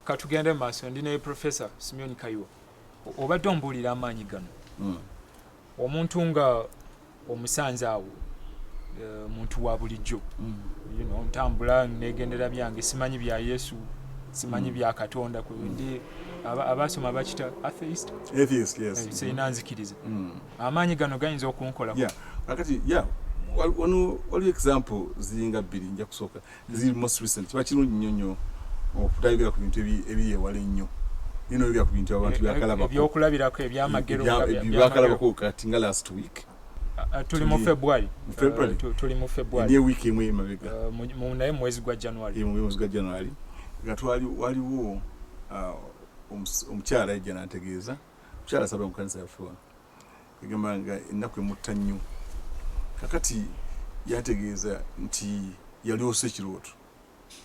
katugende maaso ndi ne Professor Simeon Kayiwa obadde ombuulira amaanyi gano omuntu nga omusanze awo muntu wa bulijjo ntambula negendera byange simanyi bya Yesu simanyi bya Katonda ndi abasoma bakita atheist yes sinanzikiriza amaanyi gano gayinza okunkola akati waliwo example ziringa bbiri nja kusooka ziri most recent kiba kirungi nnyo okutayogera ku bintu ebiri ewala ennyo yogera ku bintu abantu byakalabako ebyokulabirako ebyamagero byakalabako kati nga last week tuli mu February tuli mu February ndiye week emwe emabega naye mwezi gwa January nga waliwo omukyala yajja n'antegeeza omukyala asaba mu kanisa yaffe wano egamba nga ennaku emutta nnyo kakati yategeeza nti yaliose ekirooto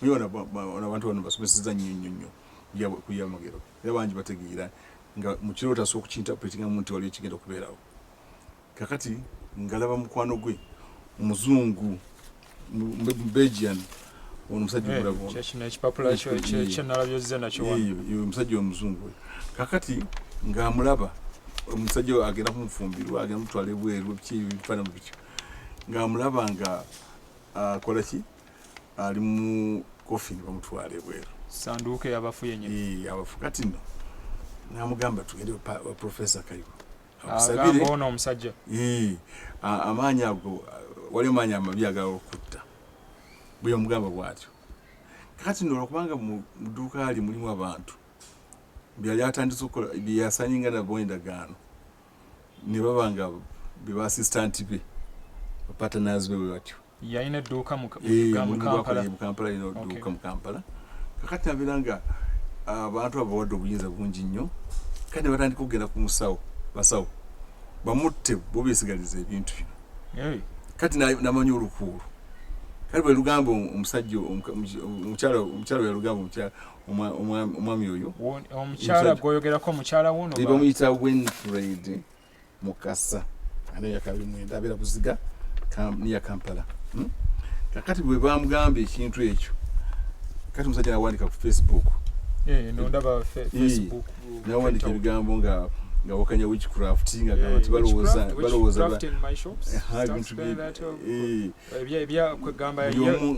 muyona abantu bano basomeseza nnyo kuyamagero era bangi bategeera nga mu kirooto asobola okukinterpretingamu nti waliwo ekigenda okubeerawo kakati ngalaba mukwano gwe omuzungu Belgian omusajja omulabo ekipapula kyenalabyoze nakyo omusajja omuzungu kakati ng'amulaba omusajja agenda kumufumbirwa agenda mutwala ebweru bifaana mu bityo ng'amulaba nga akola ki ali mu kofini bamutwala ebweru sanduuko y'abafu yennyini abafu kati nno n'amugamba tugende wa Professor Kayiwa agamba ono omusajja amaanyi ago waliwo maanyi amabi agala okutta bwe omugamba bw'atyo kakati nno olwokubanga mu dduuka ali mulimu abantu byali atandise okukola byeyasanyinga nabo endagaano ne baba nga be baasistanti be bapartners be bwe batyo yalina edduuka mu Kampala yina edduuka mu Kampala kakati nabeera nga abantu abo bawadde obuyinza bungi nnyo kandi batandika okugenda ku musawo basawo bamutte bo beesigaliza ebintu bino kati namanyi olukuulu kati bwe lugamba omusajja omukyala we lugamba omwami oyo omukyala gwoyogerako omukyala wuno bamuyita Winfred Mukasa ane yakabiri mwenda abeera Buziga niya Kampala kakati bwe bamugamba ekintu ekyo kati omusajja nawandika ku Facebook nondaba Facebook nawandika ebigambo nga wakanya witchcraft nga abantu balowooza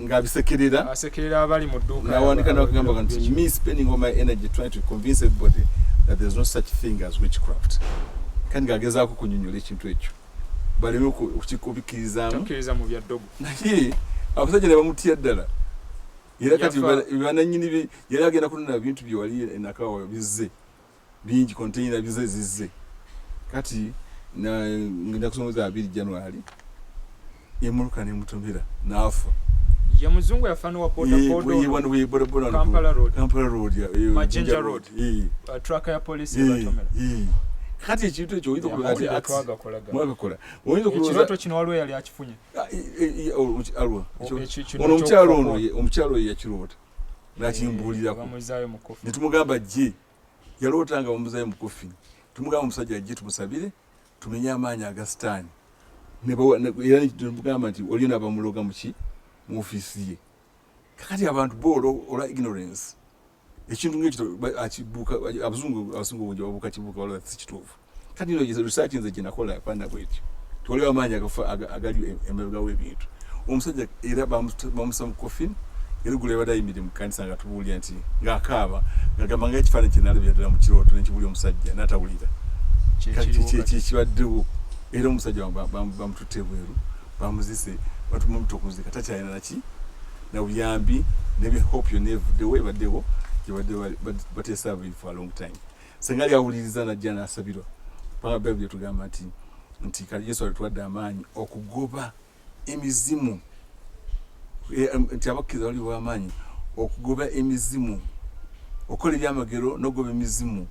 ng'abisekerera abali mu dduuka nawandika nakugamba nti me spending all my energy trying to convince everybody that there's no such thing as witchcraft kandi ngagezaako kunyonyola ekintu ekyo baleme okukikubikirizaamu mu byaddogo naye abasajja ne bamutya ddala era kati bananyini yali agenda kunona bintu byewali enakawa bizze bingi container bizze kati ngenda kusomeza 2 January yemuluka ne mutomera nafa ya muzungu yafano wa boda Kampala Road Majinja Road truck ya police batomera kati ekintu ekyo oyinza okuloza mwagakola oyinza okuloza ekirooto kino waliwo yali akifunye alwa ono omukyalo oyo yakiroota nakimbuulirako ne tumugamba gye yaloota nga bamuzayo mu kofini tumugamba omusajja gye tumusabire tumenye amaanyi aga sitaani era tumugamba nti oliyo nabamuloga mu ofiisi ye kakati abantu olwa ignorance ekintu ng'ekyo akibuuka abasungu bungi babuuka kibuuka waliwo si kituufu kati ino research nze gye nakola yapanda bwetyo tiwaliwo amaanyi agali emabega w'ebintu omusajja era bamusa mu kofini era gula yabadde ayimiridde mu kkanisa nga tubuulira nti ng'akaaba ng'agamba ng'ekifaananyi kye nalabira ddala mu kirooto nekibuulya omusajja n'atawulira kibaddewo era omusajja bamututte ebweru bamuzise batumuta okuzika takyalina naki na buyambi ne hope yonna evuddewo ebaddewo gyebadde bateesaavu for a long time senga lyawuliriza najja n'asabirwa panga Bible tugamba nti kali Yesu alituwadde amaanyi okugoba emizimu nti abakkiriza bali b'amaanyi okugoba emizimu okola ebyamagero n'ogoba emizimu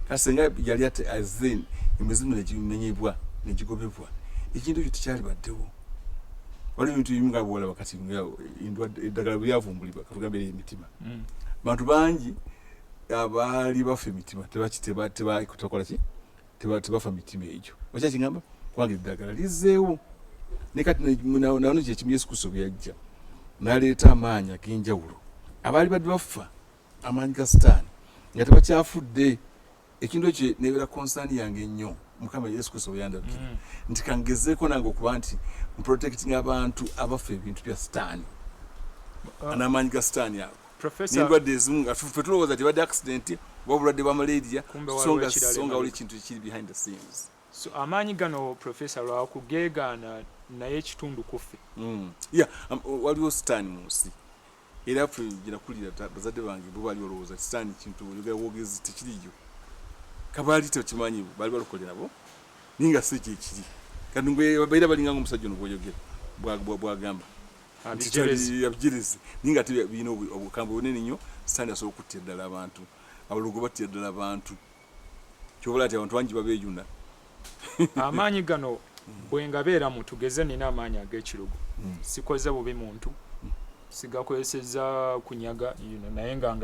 kasi senga yali ate azen emizimu negimenyebwa negigobebwa ekintu ekyo tekyalibaddewo waliwo ebintu ebimu nga bwolaba kati eddagala bwe lyavumbulibwa katugambe emitima bantu bangi abaali bafa emitima tebafa mitima egyo okyakigamba kubanga eddagala lizeewo ne kati nano kyekimu Yesu Kristo bwe yajja n'aleeta amaanyi ag'enjawulo abaali badde bafa amaanyi ga sitaani nga tebakyafudde ekintu ekyo nebeera concern yange nnyo Mukama Yesu Kristo yandabikira nti kangezeeko nange okuba nti mprotecting abantu abafa ebintu bya sitaani n'amaanyi ga sitaani ago n'endwadde ezimu nga ffe tulowooza tebadde accident oba obulwadde bwa malaria songa wali ekintu ekiri behind the scenes. So amaanyi gano Professor lwakugeegaana naye ekitundu kuffe waliwo sitaani mu nsi era ffe gyenakulira bazadde bange bo baali olowooza sitaani kintu oyogera wogezi tekiriyo kabaali tekimanyi baali balukolera bo ninga si kyekiri kati baira balinga ng'omusajja ono bw'oyogera bw'agamba abijerezi ninga ate birina obukambwe bunene nnyo sitaani asobola okuttira ddala abantu abalogo battira ddala abantu kyobala ati abantu bangi babeeyuna amaanyi gano bwe ngabeera mu tugeze nina amaanyi ag'ekirugu sikoze bubi muntu sigakozeseza kunyaga naye nga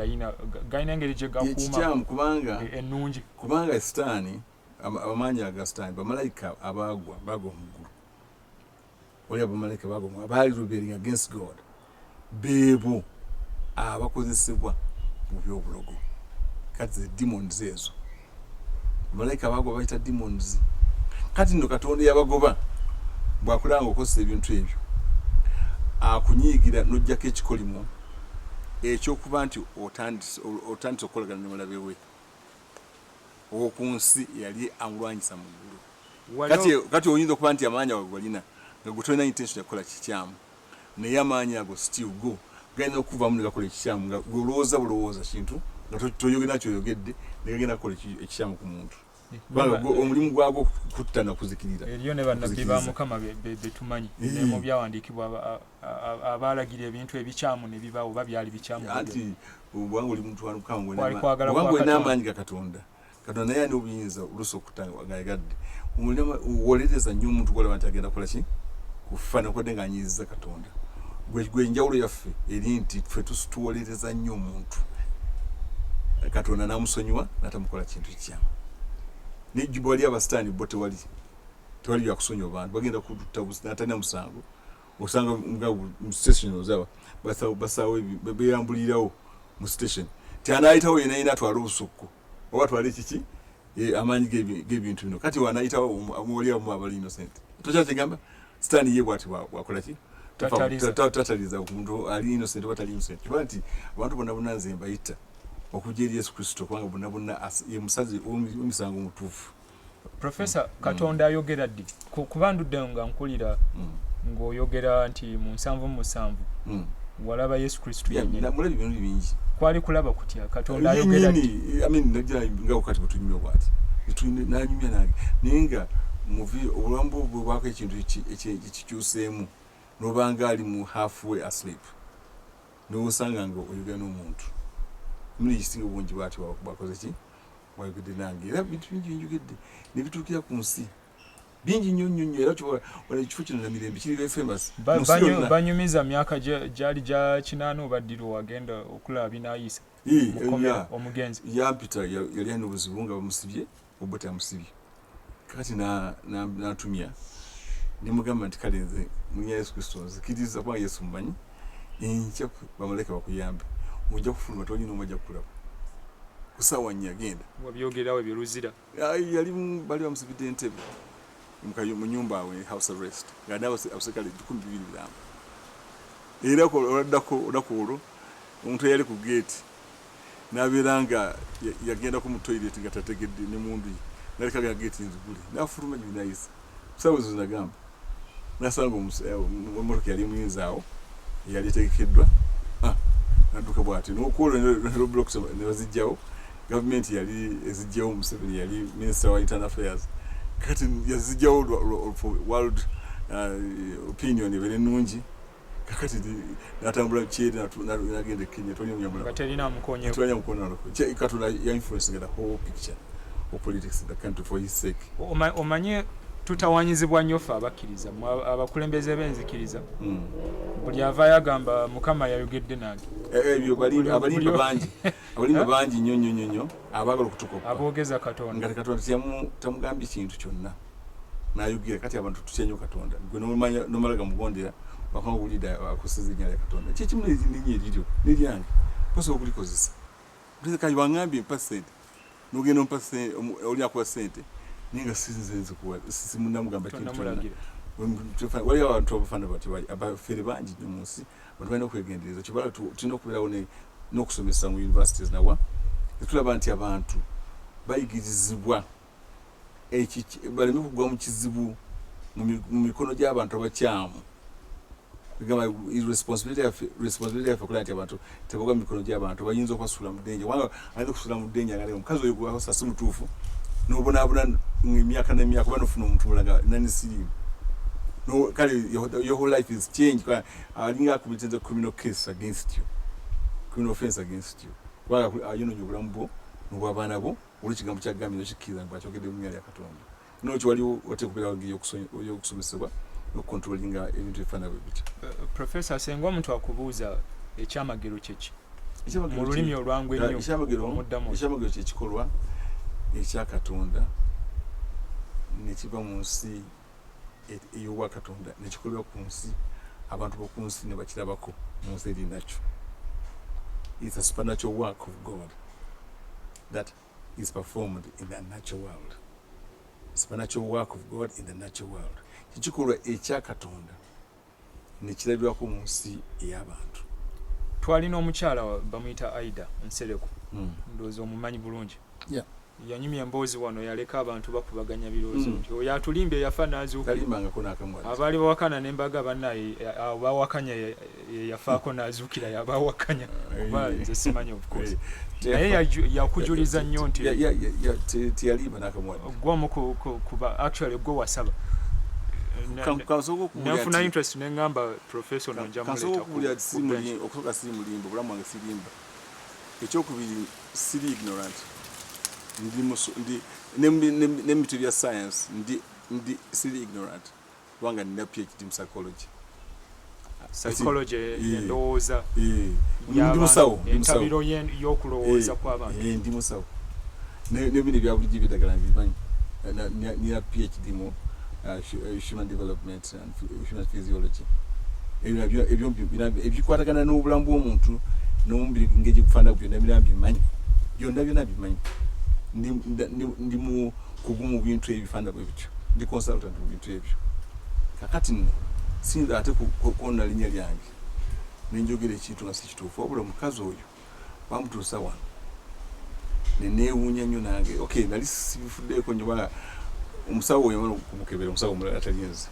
galina engeri gye gakuuma ennungi kubanga sitaani amaanyi aga sitaani bamalayika bagwa mu ggulu oli abamalayika bagwa abaali rebelling against God beebo abakozesebwa mu byobulogo kati demons ezo bamalayika bagwa bayita demons kati nno Katonda yabagoba bwakulanga okozesa ebintu ebyo akunyiigira n'ojjako ekikolimo ekyokuba nti otandise okukolagana ne mulabe we ow'oku nsi yali amulwanyisa mu ggulu kati oyinza okuba nti amaanyi ago galina nga gwe tolina intention yakukola kikyamu naye amaanyi ago still go galina okuvaamu ne gakola ekikyamu nga olowooza bulowooza kintu nga toyogera kyoyogedde ne gagenda kukola ekikyamu ku muntu omulimu gwagwo kutta na kuzikirira eriyo ne bannabbi ba Mukama betumanyi ne mu byawandiikibwa abaalagira ebintu ebikyamu ne bibaawo oba byali bikyamu ati obwanga oli muntu wabanga n'amaanyi ga Katonda naye ani obuyinza oluusi okutagayagadde wolereza nnyo omuntu gwolaba nti agenda kukola ki kufa nakwadde ng'anyiiziza Katonda gwe enjawulo yaffe eri nti ffe tuwolereza nnyo omuntu Katonda n'amusonyiwa n'atamukola kintu kikyamu n'ejjuba wali abasitaani bo tewali byakusonyiwa abantu bagenda kudutta n'atalina musango osanga mu station ozaba basaawo beeyambulirawo mu station tyanaayitawo yena yina atwala obusukku oba atwala ekiki amaanyi g'ebintu bino kati wanaayitawo wali abamu abali innocent tokyakigamba sitaani ye bwati bwakola ki tataliza omuntu ali innocent oba tali innocent kuba nti abantu bonna bonna nze mbayita okujja eri Yesu Kristo kubanga bonna bonna ye musazi w'emisango omutuufu. Professor Katonda ayogera ddi kuba ndudde nga nkulira ng'oyogera nti mu 7 walaba Yesu Kristo mulaba ebintu bingi kwali kulaba kutya Katonda ayogera ddi nga wakati bwetunyumya bwati nanyumya nange naye nga obulamu bwe bwako ekintu ekikyuseemu n'obanga ali mu halfway asleep n'osanga nga oyogera n'omuntu muli kisinga obungi bwati bwakoze ki wayogedde nange era bintu bingi binjogedde ne bituukira ku nsi bingi nnyo era wala ekifo kino na mirembe kiri famous banyumiza myaka gyali gya 8 obaddiro wagenda okulaba binaayisa omugenzi yampita yali alina obuzibu nga bamusibye oba tamusibye kati natumya nemugamba nti kale nze munya Yesu Kristo nzikiriza kuba Yesu mumanyi enkya bamalayika bakuyambe ojja kufuluma tolina omwajja kukulaba kusaawa nnya agenda wabyogerawo biruzira yali bali bamusibidde entebe mu nyumba awe house arrest nga n'abaserikale 2,200 era oladdako olwo omuntu eyali ku gate n'abeera nga yagenda ku mu toilet nga tategedde ne mundu ye naleka ga gate nzigule n'afuluma gy'inayisa kusaawa zo nagamba n'asanga emmotoka yali muyinza awo yali etegekeddwa nadduka bw'ati n'okwolwo ne blocks ne bazijjawo gavumenti yali ezijjawo Museveni yali minister wa internal affairs kati yazijjawo world opinion ebe ennungi kakati natambula kyeri nagenda Kenya Katerina Mukonye Katonda ya influence the whole picture of politics in the country for his sake. Omanye tutawanyizibwa nnyo ffe abakkiriza abakulembeze b'enzikiriza buli avaayo agamba Mukama yayogedde nange ebyo abalimba bangi nnyo abaagala okutukopa aboogeza Katonda nga Katonda tamugambye kintu kyonna n'ayogera kati abantu tutya nnyo Katonda gwe nomalaga mugondera wakanga bulida akoseza ennyala ya Katonda kyekimu n'erinnya eriryo n'eryange posa okulikozesa Kali wangambye percent. Nugenda percent oli akuwa sente. Ninga sinzenze kuwa simunamugamba kintu. Wali abantu abafana bati abafere bangi munsi batwalina okwegendereza kibala tulina okubeerawo n'okusomesa mu universities nawa tulaba nti abantu bayigirizibwa baleme kugwa mu kizibu mu mikono gy'abantu abakyamu kugamba responsibility yaffe okulaba nti abantu tebagwa mu mikono gy'abantu bayinza okwasula mu ddenja wanga ayinza okusula mu ddenja nga omukazi oyo gwe sasi mutuufu n'obonaabona emyaka n'emyaka oba n'ofuna omuntu mulanga nanisirimu. No, your whole life is changed. I think I committed a criminal case against you, criminal offense against you. Well, you know, you rambo, no wabanabo, which comes to Gami, she killed and but you get the Mia Caton. No, what you will give you no controlling into fan of it. Professor Sengom to Akubuza, a chamagiro church. Molini or Rangway, Shamagiro church, Kolwa, a chakatonda, Nitibamusi. Iyo wakatonda nekikolwa ku nsi abantu b'oku nsi ne bakirabako mu nsi eri nakyo. It's a supernatural work of God that is performed in the natural world. Supernatural work of God in the natural world. Kikikolwa ekyakatonda nekirabirwako mu nsi ey'abantu. Twalina omukyala bamuyita Aida Nsereko. Ndowooza omumanyi bulungi. Yeah. Yanyumya emboozi wano yaleka abantu bakubaganya biroozo nti oyo atulimbe yafa n'azuuka abaali bawakana n'embaga bannaye bawakanya yafaako n'azuukira yabawakanya kuba nze simanyi of course naye yakujuliza nnyo nti teyaliba n'akamwadi gwomu kuba actually gwe wasaba nafuna interest neŋŋamba professor nonjamuleta okusoka siri mulimba obulamu wange sirimba ekyokubiri siri ignorant ndi bya science ndi siri ignorant wanga nina PhD in psychology endowooza ndi musawo entabiro y'okulowooza kw'abantu ndi musawo n'ebindi bya bulijjo by'eddagala mbimanyi nina PhD mu human development and human physiology ebyo ebikwatagana n'obulamu bw'omuntu n'omubiri ng'egye kufaanana byonna bimanyi byonna bimanyi. Ndi mu kugumu bintu ebifaanana bwe bityo ndi consultant mu bintu ebyo kakati nno sinza ate kukoona linnya lyange nenjogera ekintu nga si kituufu wabula omukazi oyo bamutuusa wano neneewuunya nnyo nange okay nali sibifuddeeko nnyo bala omusawo oyo yamala okumukebera omusawo omulala atalinze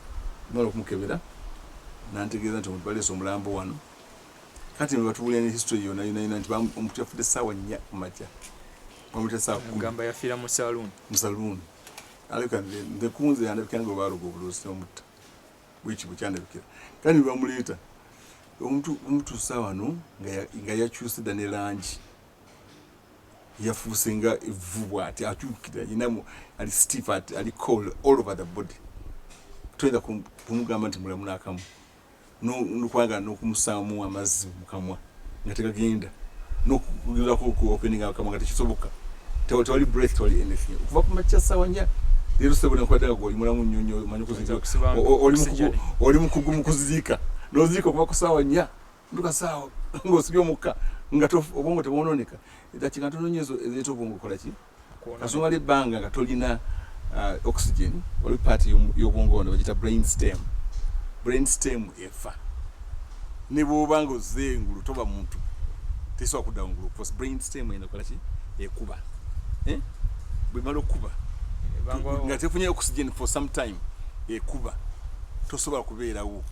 yamala okumukebera nantegeeza nti omuntu baleese omulambo wano kati ne batubuulira ne history yonna nti omuntu yafudde essaawa 4 ku makya gamba yafiira mu saloon aleka ndekunze yandabikira nga obaaluga obuluusi n'omutta bweki bukyandabikira kandi bamuleeta omutuusa wano nga yakyusidda ne langi yafuuse nga evvu bw'ati akyukira yinamu ali stiff ali cold all over the body toyinza kumugamba nti mulamu n'akamu nokwagala n'okumusaamu amazzi mu kamwa nga tegagenda n'okugezako opening akamwa nga tekisoboka tewali breath tewali anything okuva ku makya ssaawa 4 leero sebona nkwadaga gwe oli mulamu nnyonnyo omanyi okuziika oli mukugu kuziika n'oziika okuva ku ssaawa 4 nduka ssaawa ng'osibye omukka nga obwongo tebwonooneka dakiika ntono nnyo ezeeta obwongo okola ki kasonga ly'ebbanga nga tolina oxygen oli paati y'obwongo ono bagita brain stem efa ne bw'oba nga ozze engulu toba muntu tesobola kudda engulu because brain stem eno kola ki ekuba bwemala okuba nga tefunye oxygen for some time ekuba tosobola kubeerawo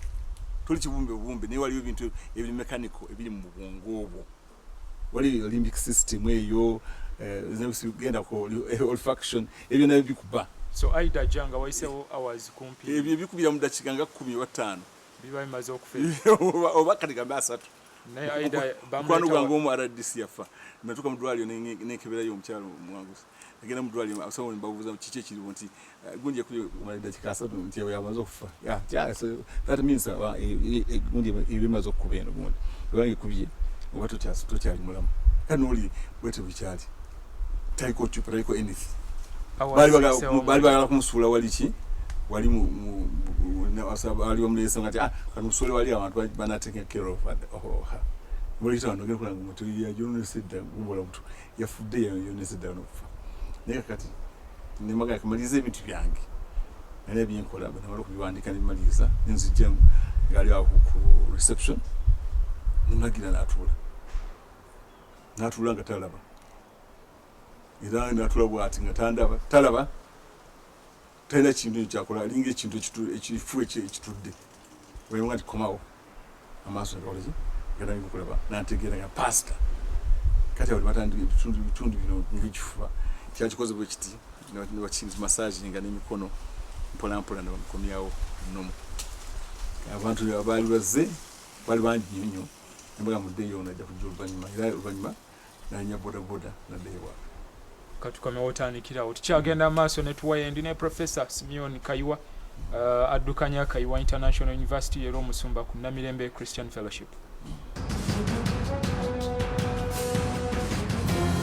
toli kibumbe naye waliwo ebintu ebiri mechanical ebiri mu bwongo obwo wali limbic system eyo genda ku olfaction ebyo nabyo bikuba so Aida Janga waisewo hours kumpi ebyo bikubira mu dakiika nga 15 biba bimaze okufeera oba kati gamba 3 naye Aida bamwano gwange omu RDC yafa natuka mu ddwaliro nekeberayo omukyalo mwanguzi agenda mu ddwaliro abasawo mbabuuza mu kiki ekiriwo nti gundi yakumala dakiika 3 nti yamaze okufa so that means gundi ebimaze okukuba eno gundi obange kubye oba tokyali mulamu kandi noli bwete bukyali taliko chupa taliko anything bali bagala kumusuula wali ki wali wali bamulesa ngati kano musole wali abantu banataking care of muri tano ngera kulanga mutu ya yonesedda gubola mutu yafudde yonesedda nokufa naye kati nemaga kamaliza ebintu byange nale byenkola bana balo kubiwandika nimaliza nzijja ngali aho ku reception nimagira natula nga talaba era natula bwati nga talaba tayina kintu kyakola linga ekintu ekifu ekitudde wewe ngati komawo amaso ngolozi ngenda ngikulaba nantegeera nga pasta kati awo batandi bitundu bino ngikifuba kyakikoze bwe kiti ne wachinzi massage nga n'emikono mpola na bamukomyawo nomo abantu abali bazze bali bangi nnyo embaga muddeyo onajja kujja oluvannyuma nanya bodaboda naddeewa katukomewo otandikirawo tukyagenda maaso ne tuwayendi ne Professor Simeon Kayiwa addukanya Kayiwa International University era omusumba ku Namirembe Christian Fellowship.